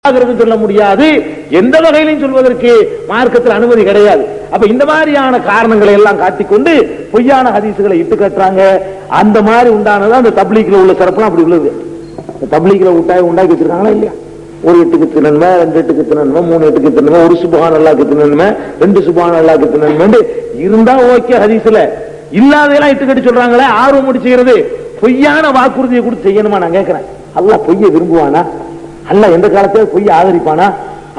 சொல்ல முடியாது, எந்த வகையிலும் சொல்வதற்கு மார்க்கத்தில் அனுமதி கிடையாது. அப்ப இந்த மாதிரியான காரணங்களை எல்லாம் காட்டிக்கொண்டு பொய்யான ஹதீசுகளை இட்டு கட்டுறாங்க. அந்த மாதிரி உண்டானதான் அந்த தப்லீக்ல உள்ள சிறப்புலாம் அப்படி உள்ளது. தப்லீக்ல உண்டாக்கி வச்சிருக்காங்களா இல்லையா? ஒரு எட்டுக்கு தினன்மை, 2 எட்டுக்கு தினன்மை, 3 எட்டுக்கு தினன்மை, ஒரு சுபஹான் அல்லாஹ்க்கு தினன்மை, 2 சுபஹான் அல்லாஹ்க்கு தினன்மை இருந்தா ஓகே. ஹதீஸ்ல இல்லாதெல்லாம் இட்டு கட்டி சொல்றாங்களே, ஆர்வம் முடிச்சுக்கிறது. பொய்யான வாக்குறுதியை கொடுத்து செய்யணுமா? நான் கேட்கிறேன். அல்லாஹ் பொய்யை விரும்புவானா? அல்லாஹ் எந்த காலத்துல பொய் ஆதரிப்பானா?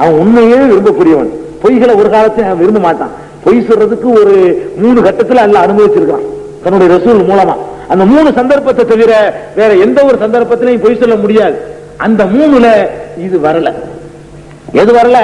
அவன் உண்மையே விரும்பக்கூடியவன். பொய்களை ஒரு காலத்தையும் அவன் விரும்ப மாட்டான். பொய் சொல்றதுக்கு ஒரு 3 கட்டத்துல அல்லாஹ் அனுமதிச்சிருக்கான் தன்னுடைய ரசூல் மூலமா. அந்த 3 சந்தர்ப்பத்தை தவிர வேற எந்த ஒரு சந்தர்ப்பத்திலையும் பொய் சொல்ல முடியாது. அந்த 3ல இது வரல. எது வரல?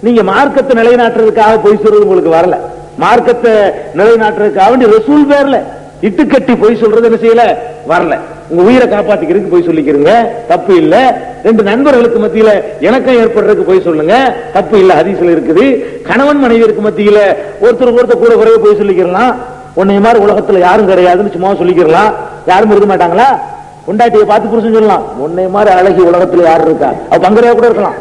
நீங்க மார்க்கத்தை நிலைநாட்டுறதுக்காக பொய் சொல்றது உங்களுக்கு வரல. மார்க்கத்தை நிலைநாட்டுறதுக்காக ரசூல் பேர்ல இட்டுக்கட்டி பொய் சொல்றது என்ன செய்யல? வரல. உங்க உயிரை காப்பாத்திக்கிறதுக்கு பொய் சொல்லிக்கிறீங்க, தப்பு இல்ல. 2 நண்பர்களுக்கு மத்தியில இணக்கம் ஏற்படுறதுக்கு பொய் சொல்லுங்க, தப்பு இல்ல, ஹதீஸ்ல இருக்குது. கணவன் மனைவியருக்கு மத்தியில ஒருத்தர் கூட குறைய பொய் சொல்லிக்கிறலாம். உன்னை மாதிரி உலகத்துல யாரும் கிடையாதுன்னு சும்மா சொல்லிக்கிறலாம். யாரும் இருக்க மாட்டாங்களா? கொண்டாட்டியை பார்த்து புருஷன் சொல்லலாம், உன்னை மாதிரி அழகி உலகத்துல யாரு இருக்கா? அவ பங்கரையா கூட இருக்கலாம்.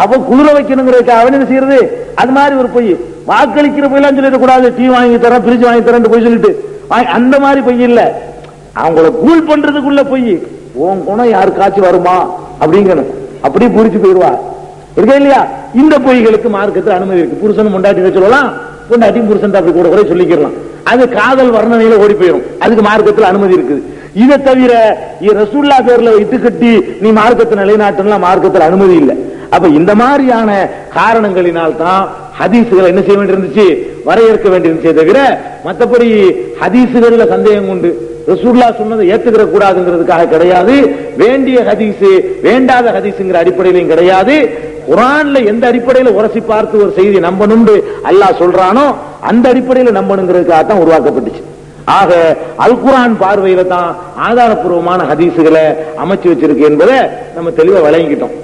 அவ குளிர வைக்கணுங்கிறதுக்கு அவன் என்ன செய்யறது? அது மாதிரி ஒரு பொய். வாக்களிக்கிற பொய்லாம் சொல்லிடக்கூடாது. டீ வாங்கி தரேன், பிரிட்ஜ் வாங்கி தரேன் பொய் சொல்லிட்டு அந்த மாதிரி பொய் இல்ல. அவங்கள கூல் பண்றதுக்குள்ள பொய். உன் குணம் யாருக்காச்சும் வருமா அப்படிங்கணும். அப்படியே புரிச்சு போயிடுவா இருக்கா இல்லையா? இந்த பொய்களுக்கு மார்க்கத்தில் அனுமதி இருக்கு. புருஷன் பொண்டாட்டி சொல்லலாம், பொண்டாட்டியும் புருஷன் அப்படி கூட கூட சொல்லிக்கலாம். அது காதல் வர்ணனையில ஓடி போயிடும். அதுக்கு மார்க்கத்தில் அனுமதி இருக்குது. இதை தவிர ரசூல்லா பேர்ல இட்டு கட்டி நீ மார்க்கத்தை நிலைநாட்டலாம், மார்க்கத்தில் அனுமதி இல்லை. அப்ப இந்த மாதிரியான காரணங்களினால் தான் ஹதீசுகளை என்ன செய்ய வேண்டியிருந்துச்சு? வரையறுக்க வேண்டியிருந்துச்சே தவிர மற்றபடி ஹதீசுகள்ல சந்தேகம் உண்டு, ரசூலுல்லாஹ் சொன்னதை ஏத்துக்கிற கூடாதுங்கிறதுக்காக கிடையாது. வேண்டிய ஹதீஸ் வேண்டாத ஹதீஸ்ங்கிற அடிப்படையிலும் கிடையாது. குர்ஆன்ல எந்த அடிப்படையில் உரசி பார்த்து ஒரு செய்தி நம்பணும்னு அல்லாஹ் சொல்றானோ அந்த அடிப்படையில் நம்பணுங்கிறதுக்காக தான் உருவாக்கப்பட்டுச்சு. ஆக அல் குர்ஆன் பார்வையில தான் ஆதாரப்பூர்வமான ஹதீசுகளை அமைச்சு வச்சிருக்கு என்பதை நம்ம தெளிவா விளங்கிட்டோம்.